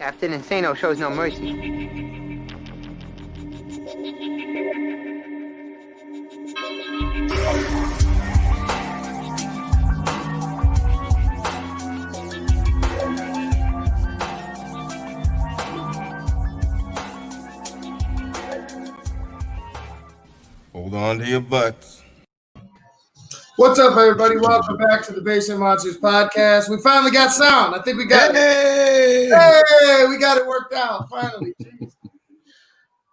Captain Insano shows no mercy. Hold on to your butts. What's up, everybody? Welcome back to the Basement Monsters podcast. We finally got sound. I think we got it. Hey, we got it worked out, finally. Jeez.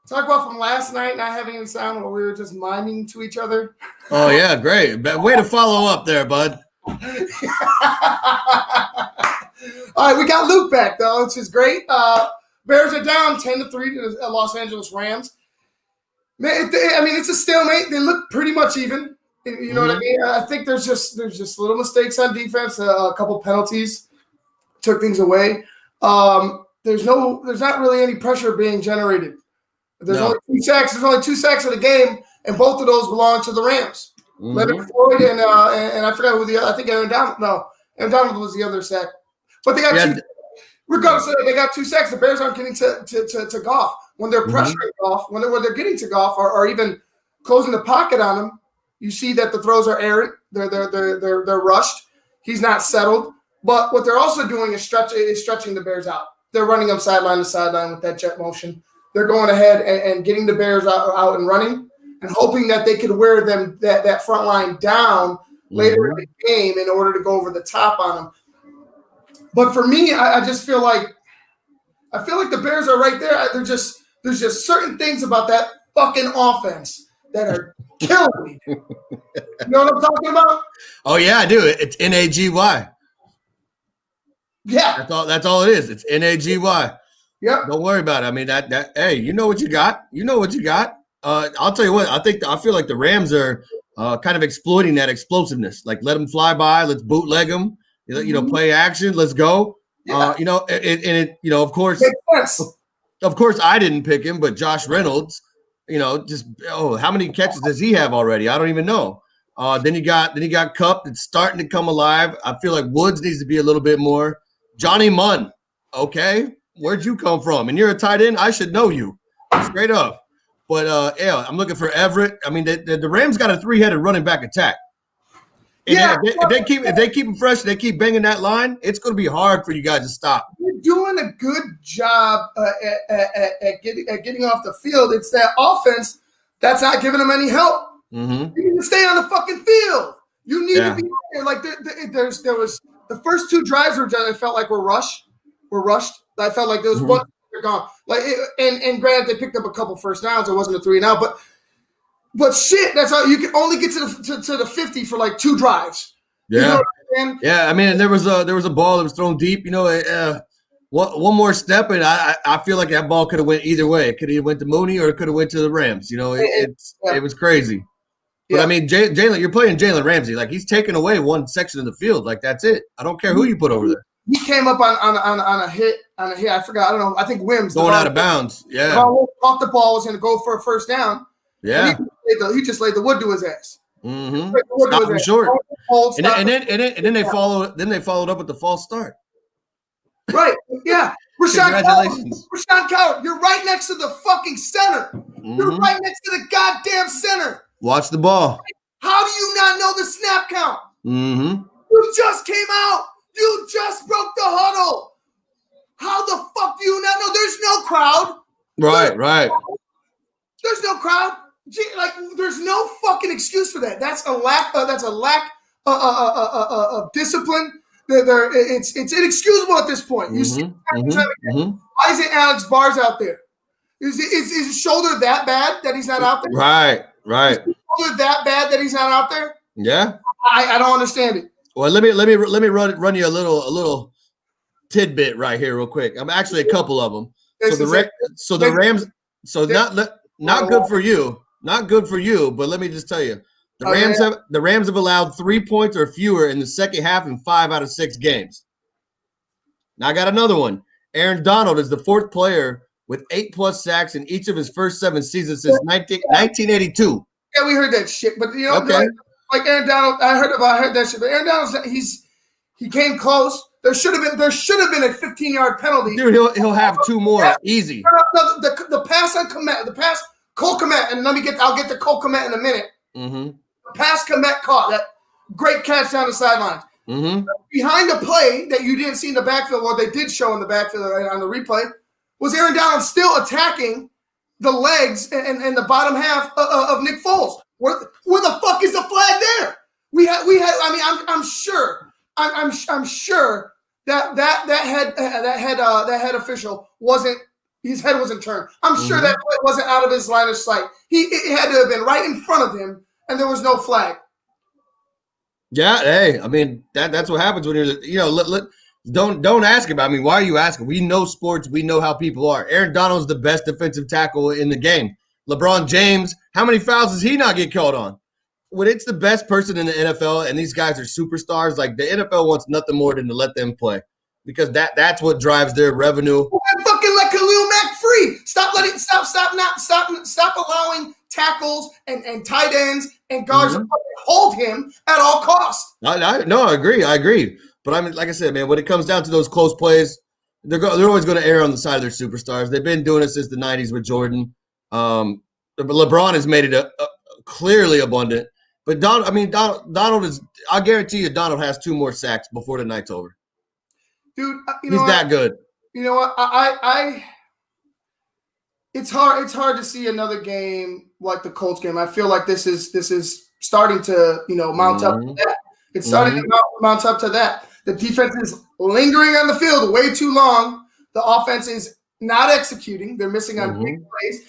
Talk about from last night not having any sound while we were just miming to each other. Oh, yeah, great. Way to follow up there, bud. All right, we got Luke back, though, which is great. Bears are down 10-3 to the Los Angeles Rams. Man, it's a stalemate. They look pretty much even. You know what I mean? I think there's just little mistakes on defense. A couple penalties took things away. There's not really any pressure being generated. There's only 2 sacks. There's only 2 sacks in the game, and both of those belong to the Rams. Leonard Floyd and I forgot who the other. I think Aaron Donald. No, Aaron Donald was the other sack. But they got two. Regardless of that, they got 2 sacks. The Bears aren't getting to Goff when they're pressuring Goff. When they're getting to Goff or even closing the pocket on him. You see that the throws are errant. They're rushed. He's not settled. But what they're also doing is stretching the Bears out. They're running them sideline to sideline with that jet motion. They're going ahead and getting the Bears out and running and hoping that they could wear them that front line down later in the game in order to go over the top on them. But for me, I just feel like the Bears are right there. There's just certain things about that fucking offense that are killing me. You know what I'm talking about? Oh yeah, I do. It's NAGY. Yeah. That's all it is. It's NAGY. Yep. Don't worry about it. I mean that hey, you know what you got. You know what you got. I'll tell you what, I feel like the Rams are kind of exploiting that explosiveness. Like let them fly by, let's bootleg them, play action, let's go. Yeah. Of course I didn't pick him, but Josh Reynolds. How many catches does he have already? I don't even know. Then you got Kupp that's starting to come alive. I feel like Woods needs to be a little bit more. Johnny Munn, okay, where'd you come from? And you're a tight end. I should know you, straight up. But I'm looking for Everett. I mean, the Rams got a 3-headed running back attack. And if they keep them fresh, they keep banging that line. It's going to be hard for you guys to stop. You're doing a good job at getting off the field. It's that offense that's not giving them any help. You need to stay on the fucking field. You need to be there. Like there was the first 2 drives I felt like were rushed. I felt like there was one they're gone. Like and granted they picked up a couple first downs. It wasn't a 3 and out, but shit, that's all you can only get to the 50 for like 2 drives. Yeah. You know what I'm saying? Yeah, I mean, there was a ball that was thrown deep. One more step, and I feel like that ball could have went either way. It could have went to Mooney, or it could have went to the Rams. It was crazy. But I mean, Jalen, you're playing Jalen Ramsey. Like he's taking away one section of the field. Like that's it. I don't care who you put over there. He came up on a hit. I forgot. I don't know. I think Wims going out of bounds. Yeah. Caught the ball, was going to go for a first down. Yeah. He just laid the wood to his ass. Stop him short. And then they followed up with the false start. Right. Yeah. Rashawn Coward, you're right next to the fucking center. You're right next to the goddamn center. Watch the ball. How do you not know the snap count? You just came out. You just broke the huddle. How the fuck do you not know? There's no crowd. Right. There's no crowd. Like, there's no fucking excuse for that. That's a lack of discipline. It's inexcusable at this point. You see, why isn't Alex Barrs out there? Is his shoulder that bad that he's not out there? Right. Is his shoulder that bad that he's not out there? Yeah. I don't understand it. Well, let me run you a little tidbit right here real quick. I'm actually a couple of them. The Rams. So not good for you. Not good for you. But let me just tell you, the Rams have allowed 3 points or fewer in the second half in 5 out of 6 games. Now I got another one. Aaron Donald is the 4th player with 8+ sacks in each of his first 7 seasons since 1982. Yeah, we heard that shit, but like Aaron Donald, I heard that shit. But Aaron Donald, he came close. There should have been a 15-yard penalty. Dude, he'll have 2 more easy. No, the pass on Komet, the pass Cole Komet, and I'll get to Cole Komet in a minute. Mm-hmm. The pass Komet caught, that great catch down the sidelines. Mm-hmm. Behind the play that you didn't see in the backfield, or they did show in the backfield on the replay, was Aaron Donald still attacking the legs and the bottom half of Nick Foles. Where the fuck is the flag there? We had. I mean, I'm sure that head official wasn't. His head wasn't turned. I'm sure that play wasn't out of his line of sight. It had to have been right in front of him, and there was no flag. Yeah, hey, I mean that's what happens when don't ask about. I mean, why are you asking? We know sports. We know how people are. Aaron Donald's the best defensive tackle in the game. LeBron James, how many fouls does he not get called on? When it's the best person in the NFL and these guys are superstars, like the NFL wants nothing more than to let them play because that's what drives their revenue. Fucking let Khalil Mack free. Stop allowing tackles and tight ends and guards to hold him at all costs. No, I agree. But I mean, like I said, man, when it comes down to those close plays, they're always going to err on the side of their superstars. They've been doing it since the 90s with Jordan. LeBron has made it clearly abundant. But Donald is – I guarantee you Donald has 2 more sacks before the night's over. Dude, he's that good. You know what? It's hard to see another game like the Colts game. I feel like this is starting to, mount up to that. It's starting to mount up to that. The defense is lingering on the field way too long. The offense is not executing. They're missing on big plays.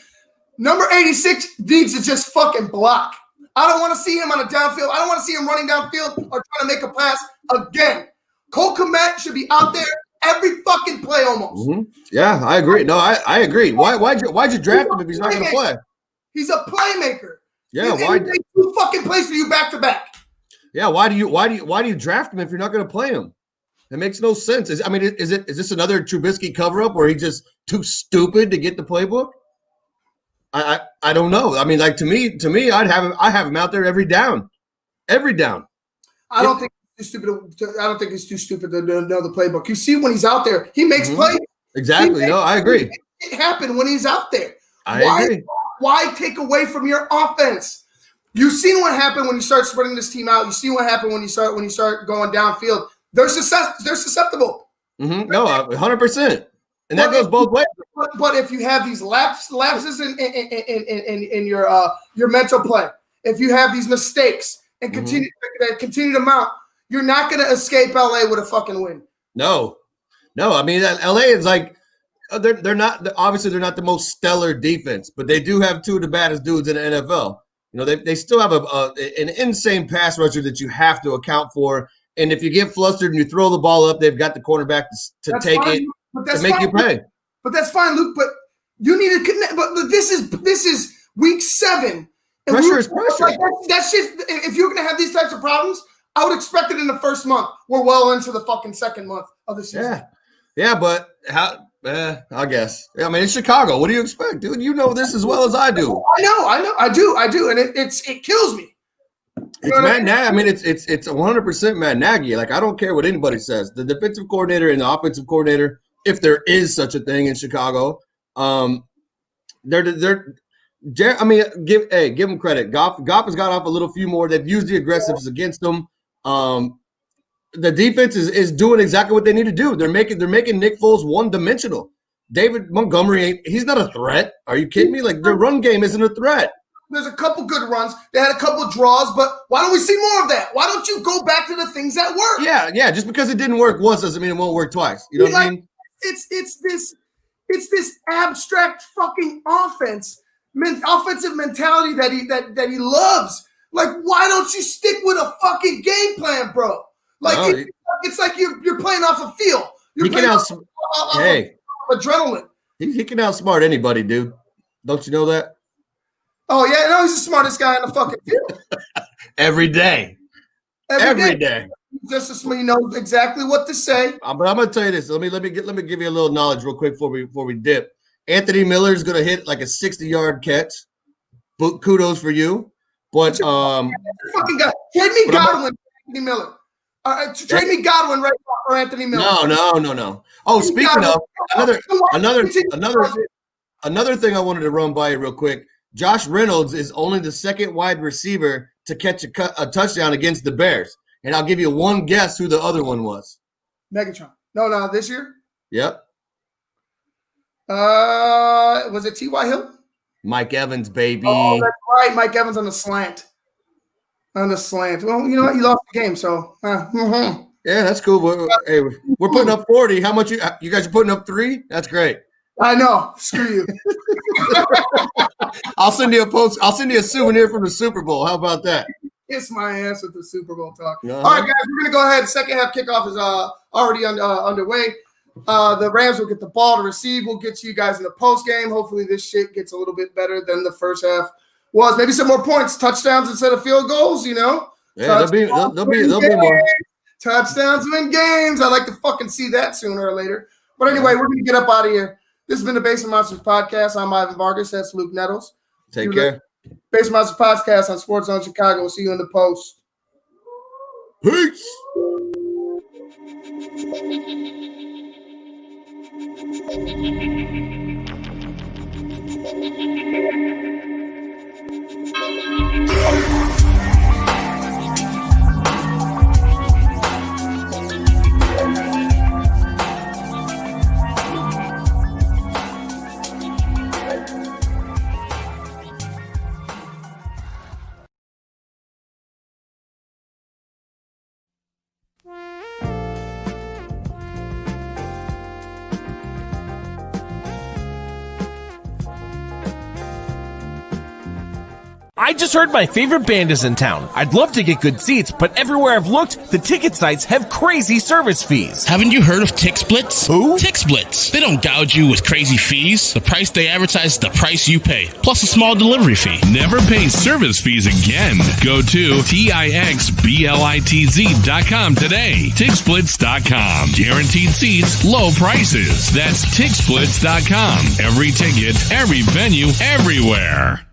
Number 86 needs to just fucking block. I don't want to see him on a downfield. I don't want to see him running downfield or trying to make a pass again. Cole Komet should be out there every fucking play almost. Yeah, I agree. No, I agree. Why'd you draft him if he's not going to play? He's a playmaker. Yeah, why? 2 fucking plays for you back to back. Yeah, why do you draft him if you're not going to play him? It makes no sense. Is this another Trubisky cover up where he's just too stupid to get the playbook? I don't know. I mean, like to me, I have him out there every down. I don't think he's too stupid to know the playbook. You see, when he's out there, he makes plays. Exactly. No, I agree. It happened when he's out there. I agree. Why take away from your offense? You've seen what happened when you start spreading this team out. You see what happened when you start going downfield. They're susceptible. No, 100%. And that goes both ways. But if you have these lapses in your mental play, if you have these mistakes and continue to mount, you're not going to escape LA with a fucking win. No. I mean, LA is like they're not the most stellar defense, but they do have 2 of the baddest dudes in the NFL. They still have an insane pass rusher that you have to account for. And if you get flustered and you throw the ball up, they've got the quarterback to take it to make you pay. But that's fine, Luke. But you need to connect. But this is week 7. And pressure is pressure. Like, that's just if you're going to have these types of problems, I would expect it in the first month. We're well into the fucking second month of the season. Yeah, but how? I guess. I mean, it's Chicago. What do you expect, dude? You know this as well as I do. I do, and it kills me. It's Matt Nagy. I mean, it's 100% Matt Nagy. Like, I don't care what anybody says. The defensive coordinator and the offensive coordinator, if there is such a thing in Chicago, they're. I mean, give them credit. Goff has got off a little few more. They've used the aggressives against them. The defense is doing exactly what they need to do. They're making Nick Foles one-dimensional. David Montgomery he's not a threat. Are you kidding me? Like, their run game isn't a threat. There's a couple good runs. They had a couple draws, but why don't we see more of that? Why don't you go back to the things that work? Yeah. Just because it didn't work once doesn't mean it won't work twice. You know what I mean? It's this abstract fucking offensive mentality that he loves. Like, why don't you stick with a fucking game plan, bro? Like, it's like you're playing off a field. You're playing off adrenaline. He can outsmart anybody, dude. Don't you know that? Oh, yeah, no, he's the smartest guy in the fucking field. Every day. Every day. Just so he knows exactly what to say. But I'm gonna tell you this. Let me give you a little knowledge real quick before we dip. Anthony Miller is gonna hit like a 60-yard catch. Kudos for you. But fucking guy. Give me Godwin, Anthony Miller. Trade me Godwin right now for Anthony Miller. No. Oh, speaking of another thing I wanted to run by you real quick. Josh Reynolds is only the second wide receiver to catch a touchdown against the Bears. And I'll give you one guess who the other one was. Megatron. No, this year? Yep. Was it T.Y. Hill? Mike Evans, baby. Oh, that's right. Mike Evans on the slant. Well, you know what? You lost the game, so. Yeah, that's cool. We're putting up 40. How much you guys are putting up 3? That's great. I know. Screw you. I'll send you a souvenir from the Super Bowl. How about that? Kiss my ass with the Super Bowl talk. Uh-huh. All right, guys, we're going to go ahead. Second half kickoff is already underway. The Rams will get the ball to receive. We'll get to you guys in the post game. Hopefully this shit gets a little bit better than the first half was. Maybe some more points, touchdowns instead of field goals, you know? Yeah, there'll be more. Touchdowns win games. I'd like to fucking see that sooner or later. But anyway, we're going to get up out of here. This has been the Basement Monsters Podcast. I'm Ivan Vargas. That's Luke Nettles. Take care. Basement Monsters Podcast on SportsZone Chicago. We'll see you in the post. Peace. I just heard my favorite band is in town. I'd love to get good seats, but everywhere I've looked, the ticket sites have crazy service fees. Haven't you heard of TixSplits? Who? TixSplits. They don't gouge you with crazy fees. The price they advertise is the price you pay, plus a small delivery fee. Never pay service fees again. Go to TIXBLITZ.com today. TixSplits.com. Guaranteed seats, low prices. That's TixSplits.com. Every ticket, every venue, everywhere.